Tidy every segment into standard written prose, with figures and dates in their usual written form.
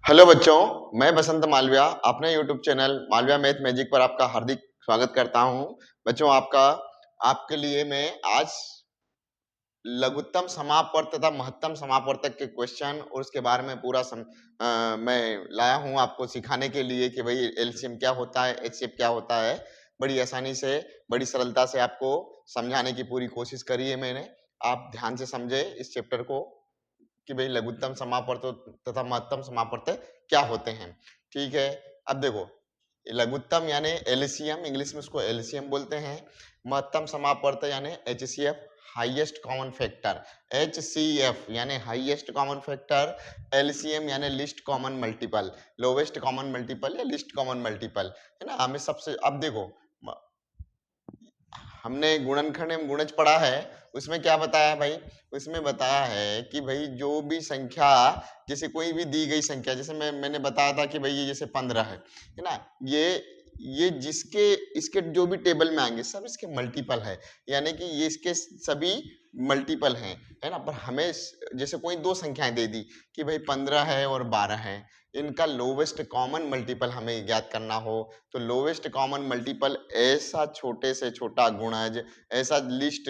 Hello बच्चों, मैं बसंत मालविया अपने YouTube channel Malviya math magic पर आपका हार्दिक स्वागत करता हूं। बच्चों आपके लिए मैं आज लघुत्तम समापवर्त तथा महत्तम समापवर्तक के क्वेश्चन और उसके बारे में मैं लाया हूं आपको सिखाने के लिए कि भाई एलसीएम क्या होता है, एचसीएफ क्या होता है। बड़ी आसानी से, बड़ी सरलता से आपको समझाने की पूरी कोशिश करी है मैंने। आप ध्यान से समझे इस चैप्टर को कि भाई लघुत्तम समापवर्त तथा महत्तम समापवर्त क्या होते हैं। ठीक है, अब देखो, लघुत्तम यानी एलसीएम, इंग्लिश में उसको एलसीएम बोलते हैं। महत्तम समापवर्त यानी HCF, highest common factor. HCF यानी हाईएस्ट कॉमन फैक्टर, एलसीएम यानी list common multiple, lowest common multiple या लिस्ट कॉमन मल्टीपल, है ना। हमें सबसे, अब देखो, हमने गुणनखंड एवं गुणज पढ़ा है, उसमें क्या बताया भाई? उसमें बताया है कि भाई जो भी संख्या, जैसे कोई भी दी गई संख्या, जैसे मैंने बताया था कि भाई ये जैसे 15 है ना, ये जिसके इसके जो भी टेबल में आएंगे सब इसके मल्टीपल है, यानी कि ये इसके सभी मल्टीपल हैं, है ना। पर हमें जैसे कोई दो संख्याएं दे दी कि भाई 15 है और 12 है, इनका लोवेस्ट कॉमन मल्टीपल हमें ज्ञात करना हो, तो लोवेस्ट कॉमन मल्टीपल ऐसा छोटे से छोटा गुणज, ऐसा लिस्ट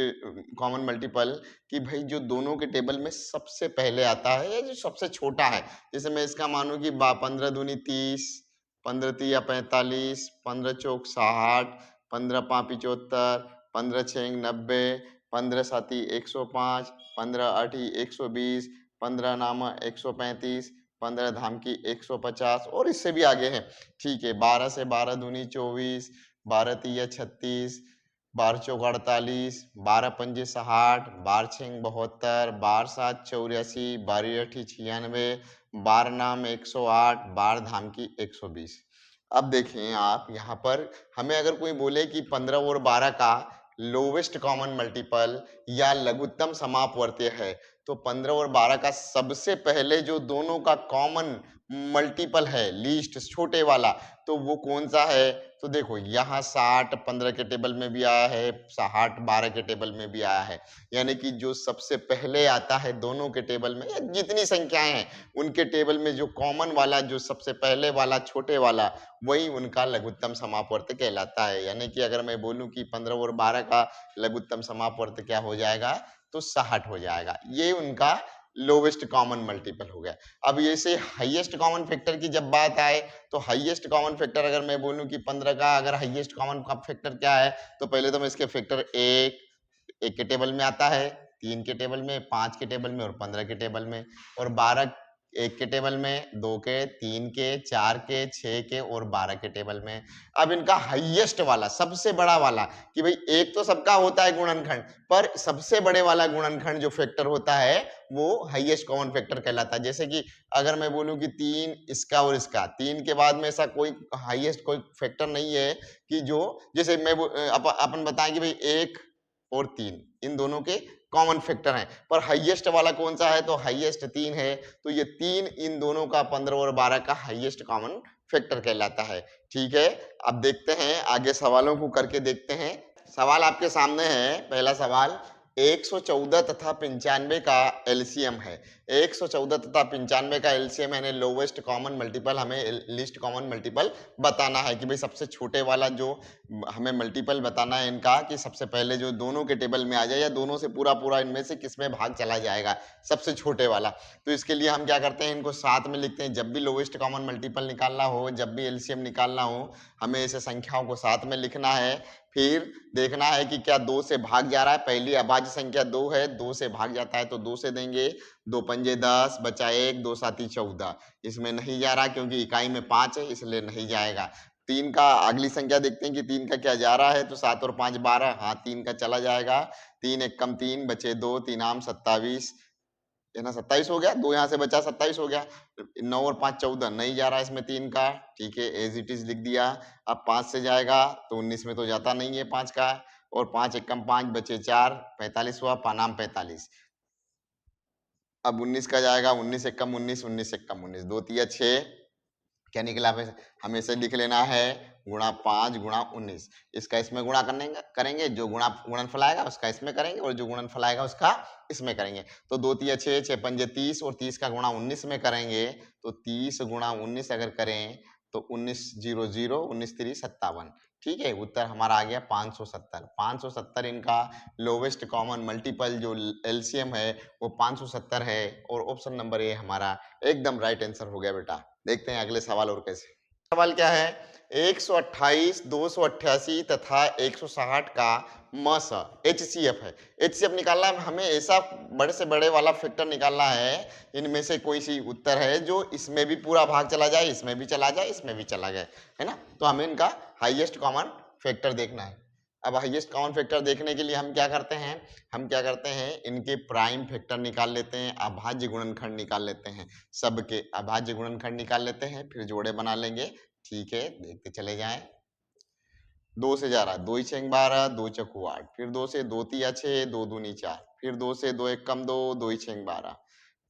कॉमन मल्टीपल कि भाई जो दोनों के टेबल में सबसे पहले आता है या जो सबसे छोटा है। जैसे मैं इसका मानूं कि 15 दूनी 30, 15 तिया 45, 15 चौक 60, 15 पाँच 75, 15 छः 90, 15 साती 105, 15 आठी 120, 15 नामा 135, 15 धाम की 150 और इससे भी आगे है। ठीक है, 12 से 12 दूनी 24, 12 तिया 36, 12 चौक 48, 12 पंजे 60, 12 छः 72, 12 सात 84, 12 अठी 96, 12 नाम 108, 12 धाम की 120। अब देखें आप यहाँ पर, हमें अगर कोई बोले कि 15 और 12 का लोवेस्ट कॉमन मल्टीपल या लघुत्तम समापवर्तीय है, तो 15 और 12 का सबसे पहले जो दोनों का कॉमन मल्टीपल है, लीस्ट छोटे वाला, तो वो कौन सा है? तो देखो, यहाँ 60 15 के टेबल में भी आया है, 60 12 के टेबल में भी आया है, यानी कि जो सबसे पहले आता है दोनों के टेबल में, या जितनी संख्याएं हैं उनके टेबल में जो कॉमन वाला, जो सबसे पहले वाला छोटे वाला, वही उनका लघुत्तम समापवर्त कहलाता है। यानी कि अगर मैं बोलूं कि 15 और 12 का लघुत्तम समापवर्त क्या हो जाएगा, तो 60 हो जाएगा। ये उनका लोवेस्ट कॉमन मल्टीपल हो गया। अब ये से हाईएस्ट कॉमन फैक्टर की जब बात आए, तो हाईएस्ट कॉमन फैक्टर अगर मैं बोलूं कि 15 का अगर हाईएस्ट कॉमन फैक्टर क्या है, तो पहले तो मैं इसके फैक्टर एक के टेबल में आता है, 3 के टेबल में, 5 के टेबल में और 15 के टेबल में, और 12 एक के टेबल में, 2 के, 3 के, 4 के, 6 के और 12 के टेबल में। अब इनका हाईएस्ट वाला, सबसे बड़ा वाला, कि भाई एक तो सबका होता है गुणनखंड, पर सबसे बड़े वाला गुणनखंड जो फैक्टर होता है वो हाईएस्ट कॉमन फैक्टर कहलाता है। जैसे कि अगर मैं बोलूं कि 3 इसका और इसका, 3 के बाद में ऐसा कोई हाईएस्ट कोई फैक्टर नहीं है कि जो, जैसे अपन बताएं कि भाई 1 और 3 इन दोनों के कॉमन फैक्टर हैं, पर हाईएस्ट वाला कौन सा है? तो हाईएस्ट 3 है, तो ये 3 इन दोनों का 15 और 12 का हाईएस्ट कॉमन फैक्टर कहलाता है। ठीक है, अब देखते हैं आगे, सवालों को करके देखते हैं। सवाल आपके सामने है, पहला सवाल, 114 तथा 95 का एलसीएम है। 114 तथा 95 का एलसीएम यानी लोवेस्ट कॉमन मल्टीपल, हमें लिस्ट कॉमन मल्टीपल बताना है कि भाई सबसे छोटे वाला जो हमें मल्टीपल बताना है इनका, कि सबसे पहले जो दोनों के टेबल में आ जाए या दोनों से पूरा पूरा इनमें से किसमें भाग चला जाएगा, सबसे छोटे वाला। तो इसके लिए हम क्या करते हैं, इनको साथ में लिखते हैं। जब भी लोवेस्ट कॉमन मल्टीपल निकालना हो, जब भी एलसीएम निकालना हो, हमें ऐसे संख्याओं को साथ में लिखना है। फिर देखना है कि क्या 2 से भाग जा रहा है। पहली अभाज्य संख्या 2 है, 2 से भाग जाता है तो 2 से देंगे, 2 पंजे 10, बचा 1, 2 साती 14। इसमें नहीं जा रहा क्योंकि इकाई में 5 है, इसलिए नहीं जाएगा। 3 का अगली संख्या देखते हैं कि 3 का क्या जा रहा है, तो 7 और 5 12, हाँ 3 का चला जाएगा। 3 एक कम 3, बचे 2, 3 आम 27, है ना, 27 हो गया। 2 यहाँ से बचा, 27 हो गया। 9 और 5 14, नहीं जा रहा इसमें 3 का, ठीक है, एज इट इज लिख दिया। अब 5 से जाएगा तो 19 में तो जाता नहीं है 5 का, और 5 एक कम 5, बचे 4, 45 हुआ, पानाम 45। अब 19 का जाएगा, 19 एक कम 19, 19 एक कम 19, 2 तिया 6, क्या निकला? हमें से लिख लेना है गुणा 5 गुणा 19। इसका इसमें गुणा करेंगे, जो गुणनफल आएगा उसका इसमें करेंगे और जो गुणनफल आएगा उसका इसमें करेंगे। तो 2 तिया 6, 6 पंजे 30 और 30 का गुणा 19 में करेंगे तो 30 गुणा 19 अगर करें तो 19 0 0 19 3 57। ठीक है, उत्तर हमारा आ गया 570। 570 इनका लोवेस्ट कॉमन मल्टीपल जो एलसीएम है वो 570 है और ऑप्शन नंबर ए हमारा एकदम राइट आंसर हो गया बेटा। देखते हैं अगले सवाल और कैसे। सवाल क्या है? 128, 288 तथा 160 का मस HCF है। HCF निकालना है हमें, ऐसा बड़े से बड़े वाला फैक्टर निकालना है, इनमें से कोई सी उत्तर है जो इसमें भी पूरा भाग चला जाए, इसमें भी चला जाए, इसमें भी चला जाए, है ना। तो हमें इनका हाईएस्ट कॉमन फैक्टर देखना है। अब हाईएस्ट कॉमन फैक्टर देखने के लिए हम क्या करते हैं, इनके प्राइम फैक्टर निकाल लेते हैं, अभाज्य गुणनखंड निकाल लेते हैं, सबके अभाज्य गुणनखंड निकाल लेते हैं, फिर जोड़े बना लेंगे। ठीक है, देखते चले जाएं। 2 से जा रहा है, 2 छेंग 12, 2 चौको 8, फिर 2 से 2 तिया 6, 2 दूनी 4, फिर 2 से 2 एक कम 2, 2 छेंग 12,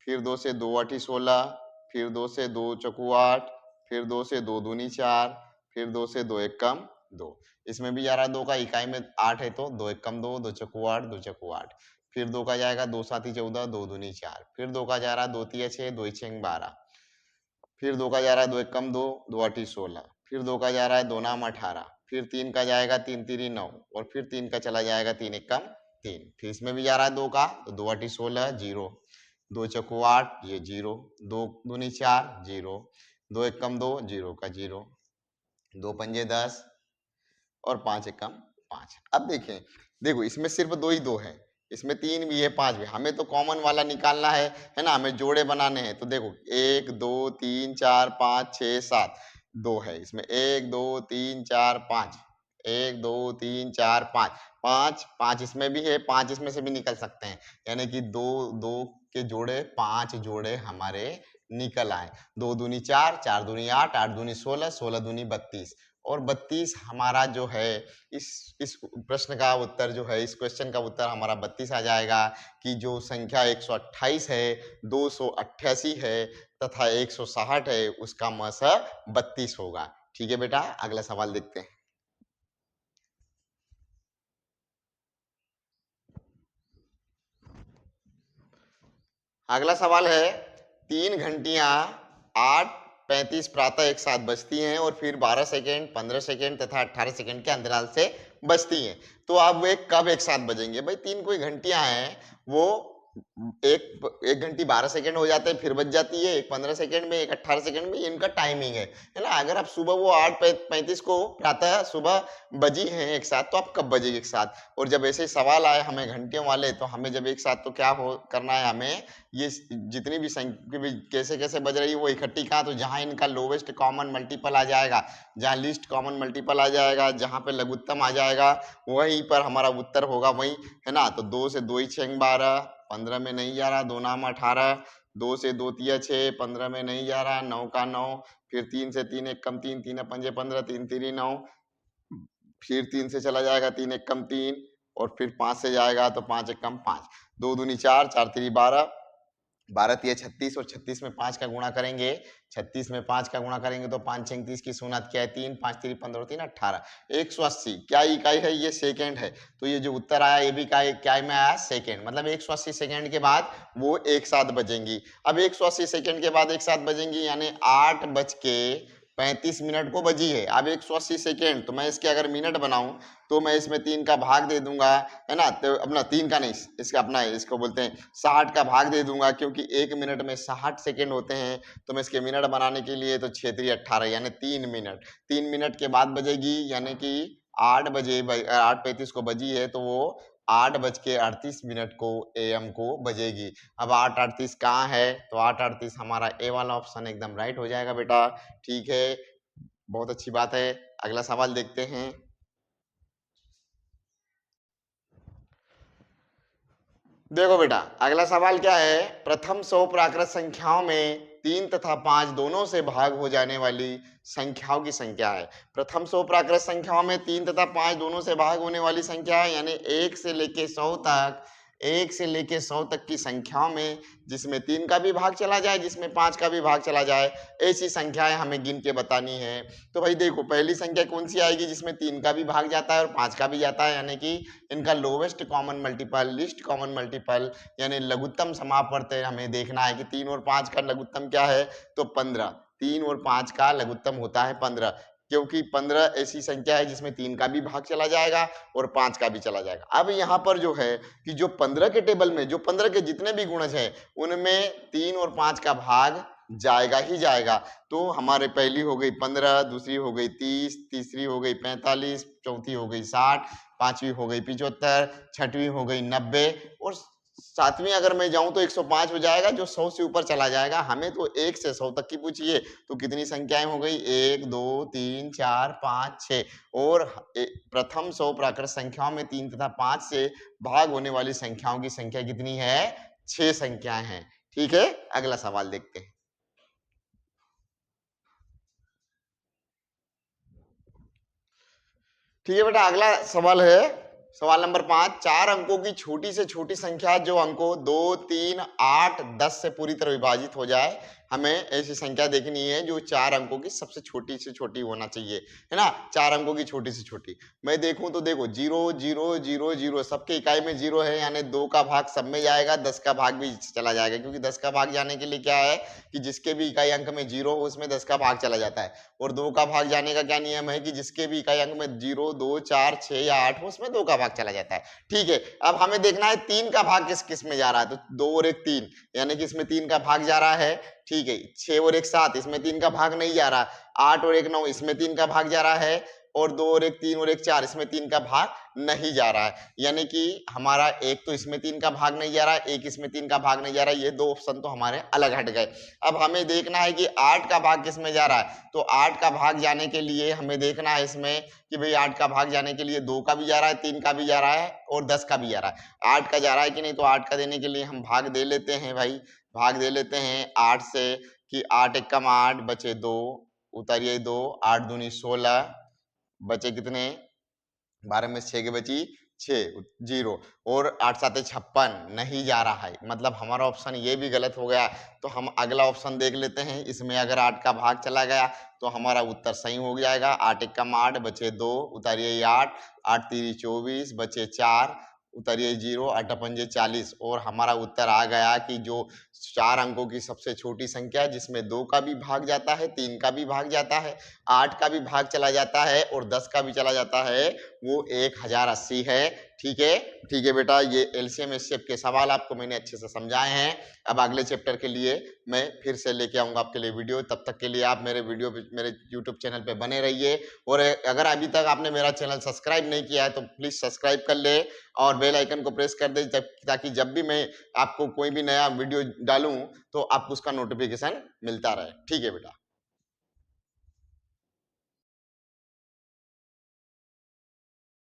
फिर 2 से 2 आठी 16, फिर 2 से 2 चौको 8, फिर 2 से 2 दूनी 4, फिर 2 से 2 एक कम 2। इसमें भी जा रहा है 2 का, इकाई में 8 है तो 2 एक कम 2, 2 चौको 8, 2 चौको 8, फिर 2 का जाएगा 2 साती 14, 2 दूनी 4, फिर 2 का जा रहा है 2 तिया 6, 2 छेंग 12, फिर 2 का जा रहा है 2 एक कम 2, 2 आठी 16, फिर 2 का जा रहा है 2 नाम 18, फिर 3 का जाएगा 3 तिरी 9 और फिर 3 का चला जाएगा 3 एक कम 3, फिर इसमें भी जा रहा है 2 का तो 2 आठी 16 0, 2 चौको 8 ये 0, 2 दूनी 4 0, 2 एक कम 2 0 का 0, 2 पंजे 10 और 5 एक कम 5। अब देखें, देखो इसमें सिर्फ 2 ही 2 है, इसमें 3 भी है 5 भी, हमें तो कॉमन वाला निकालना है ना, हमें जोड़े बनाने हैं। तो देखो 1 2 3 4 5 6 7, 2 है इसमें, 1 2 3 4 5, 1 2 3 4 5, 5 5 इसमें भी है, 5 इसमें से भी निकल सकते हैं, यानी कि 2 2 के जोड़े 5 जोड़े हमारे निकल आए। 2 दूनी 4, 4 दूनी 8, 8 दूनी 16, 16 दूनी 32 और 32 हमारा जो है इस प्रश्न का उत्तर जो है, इस क्वेश्चन का उत्तर हमारा 32 आ जाएगा कि जो संख्या 128 है, 288 है तथा 160 है, उसका मस 32 होगा। ठीक है बेटा, अगला सवाल देखते हैं। अगला सवाल है, 3 घंटियां 8:35 प्रातः एक साथ बजती हैं और फिर 12 सेकेंड, 15 सेकेंड तथा 18 सेकेंड के अंतराल से बजती हैं। तो अब वे कब एक साथ बजेंगे? भाई 3 कोई घंटियां हैं, वो एक घंटी 12 सेकेंड हो जाते हैं फिर बज जाती है, एक 15 सेकेंड में, एक 18 सेकेंड में, इनका टाइमिंग है ना। अगर आप सुबह वो 8:35 को प्रातः सुबह बजी हैं एक साथ, तो आप कब बजेगी एक साथ? और जब ऐसे सवाल आए हमें घंटियों वाले, तो हमें जब एक साथ तो क्या हो करना है, हमें ये जितनी भी संख्या भी कैसे कैसे बज रही है वो इकट्ठी कहा, तो जहां इनका लोवेस्ट कॉमन मल्टीपल आ जाएगा, जहां लीस्ट कॉमन मल्टीपल आ जाएगा, जहां पे लघुत्तम आ जाएगा, वहीं पर हमारा उत्तर होगा वही, है ना। तो 2 से 2 ही 6 12, 15 में नहीं जा रहा, 2 नाम 18, 2 से 2 तिया 6, 15 में नहीं जा रहा, 9 का 9, फिर 3 से 3 एक कम 3, 3 पंजे 15, 3 तिरी 9, फिर 3 से चला जाएगा 3 एक कम 3 और फिर 5 से जाएगा तो 5 एक कम 5, 2 दूनी 4, 4 तिरी 12, 12 तिया 36 और 36 में 5 का गुणा करेंगे, 36 में 5 का गुणा करेंगे तो 5 छंग 30 की सुनात क्या है 3, 5 तिरी 15 3 18, 180 क्या इकाई है? ये सेकेंड है। तो ये जो उत्तर आया ये भी क्या में आया? सेकेंड। मतलब 180 सेकेंड के बाद वो एक साथ बजेंगी। अब 180 सेकेंड के बाद एक साथ बजेंगी यानी 8:35 को बजी है। अब 180 सेकेंड, तो मैं इसके अगर मिनट बनाऊं तो मैं इसमें 3 का भाग दे दूंगा, है ना। तो अपना 3 का नहीं, इसका अपना है, इसको बोलते हैं 60 का भाग दे दूंगा, क्योंकि 1 मिनट में 60 सेकेंड होते हैं। तो मैं इसके मिनट बनाने के लिए तो 6 3 18 यानी 3 मिनट, 3 मिनट के बाद बजेगी, यानी कि 8:35 को बजी है तो वो 8:38 को AM को बजेगी। अब 8:38 कहाँ है? तो 8:38 हमारा ए वाला ऑप्शन एकदम राइट हो जाएगा बेटा। ठीक है, बहुत अच्छी बात है। अगला सवाल देखते हैं। देखो बेटा, अगला सवाल क्या है? प्रथम 100 प्राकृत संख्याओं में 3 तथा 5 दोनों से भाग हो जाने वाली संख्याओं की संख्या है। प्रथम 100 प्राकृत संख्याओं में 3 तथा 5 दोनों से भाग होने वाली संख्या है, यानी 1 से लेके 100 तक 1 से लेके 100 तक की संख्याओं में जिसमें 3 का भी भाग चला जाए, जिसमें 5 का भी भाग चला जाए, ऐसी संख्याएं हमें गिन के बतानी है। तो भाई देखो पहली संख्या कौन सी आएगी जिसमें 3 का भी भाग जाता है और 5 का भी जाता है, यानी कि इनका lowest common multiple, least common multiple यानी लघुत्तम समापवर्त हमें देखना है कि 3 और 5 का लघुत्तम क्या है, तो 15। 3 और 5 का लघुत्तम होता है 15, क्योंकि 15 ऐसी संख्या है जिसमें 3 का भी भाग चला जाएगा और 5 का भी चला जाएगा। अब यहाँ पर जो है कि जो 15 के टेबल में जो 15 के जितने भी गुणज है उनमें 3 और 5 का भाग जाएगा ही जाएगा। तो हमारे पहली हो गई 15, दूसरी हो गई 30, तीसरी हो गई 45, चौथी हो गई 60, पांचवी हो गई 75, छठवीं हो गई 90 और सातवीं अगर मैं जाऊं तो 105 हो जाएगा, जो 100 से ऊपर चला जाएगा। हमें तो 1 से 100 तक की पूछिए, तो कितनी संख्याएं हो गई, 1 2 3 4 5 6 और प्रथम 100 प्राकृत संख्याओं में 3 तथा 5 से भाग होने वाली संख्याओं की संख्या कितनी है, 6 संख्याएं हैं। ठीक है, अगला सवाल देखते हैं। ठीक है बेटा, अगला सवाल है सवाल नंबर 5। 4 अंकों की छोटी से छोटी संख्या जो अंकों 2 3 8 10 से पूरी तरह विभाजित हो जाए, हमें ऐसी संख्या देखनी है जो 4 अंकों की सबसे छोटी से छोटी होना चाहिए, है ना। 4 अंकों की छोटी से छोटी मैं देखूं तो देखो 0 0 0 0 सबके इकाई में 0 है, यानी 2 का भाग सब में जाएगा, 10 का भाग भी चला जाएगा, क्योंकि 10 का भाग जाने के लिए क्या है कि जिसके भी इकाई अंक में 0 हो उसमें 10 का भाग चला जाता है। और 2 का भाग जाने का क्या नियम है कि जिसके भी इकाई अंक में 0 2 4 6 या 8 हो उसमें 2 का भाग चला जाता है। ठीक है, अब हमें देखना है 3 का भाग किस किस में जा रहा है, तो 2 और 1 3, यानी कि इसमें 3 का भाग जा रहा है। ठीक है, 6 और 1 7, इसमें 3 का भाग नहीं जा रहा। 8 और 1 9, इसमें 3 का भाग जा रहा है। और 2 और 1 3 और 1 4, इसमें 3 का भाग नहीं जा रहा है, यानी कि हमारा एक तो इसमें 3 का भाग नहीं जा रहा है, एक इसमें 3 का भाग नहीं जा रहा है, ये दो ऑप्शन तो हमारे अलग हट गए। अब हमें देखना है कि 8 का भाग किस में जा रहा है, तो 8 का भाग जाने के लिए हमें देखना है इसमें कि भाई 8 का भाग जाने के लिए 2 का भी जा रहा है, 3 का भी जा रहा है और 10 का भी जा रहा है। 8 का जा रहा है कि नहीं, तो 8 का देने के लिए हम भाग दे लेते हैं भाई, भाग दे लेते हैं 8 से कि 8 एकम 8 बचे 2, उतारिए 2, 8 दूनी 16, बचे कितने, 12 में 6 के बची 6 0 और 8 7 56 नहीं जा रहा है, मतलब हमारा ऑप्शन ये भी गलत हो गया। तो हम अगला ऑप्शन देख लेते हैं, इसमें अगर 8 का भाग चला गया तो हमारा उत्तर सही हो जाएगा। 8 एकम 8 बचे 2, उतारिए 8, 8 3 24 बचे 4, उतारिए 0, 8 पंजे 40 और हमारा उत्तर आ गया कि जो 4 अंकों की सबसे छोटी संख्या जिसमें 2 का भी भाग जाता है, 3 का भी भाग जाता है, 8 का भी भाग चला जाता है और 10 का भी चला जाता है, वो 1080 है। ठीक है, ठीक है बेटा, ये एलसीएम एचसीएफ के सवाल आपको मैंने अच्छे से समझाए हैं। अब अगले चैप्टर के लिए मैं फिर से लेके आऊंगा आपके लिए वीडियो, तब तक के लिए आप मेरे वीडियो मेरे यूट्यूब चैनल पे बने रहिए। और अगर अभी तक आपने मेरा चैनल सब्सक्राइब नहीं किया है तो प्लीज सब्सक्राइब कर ले और बेल आइकन को प्रेस कर दे, ताकि जब भी मैं आपको कोई भी नया वीडियो डालूं तो आपको उसका नोटिफिकेशन मिलता रहे। ठीक है बेटा।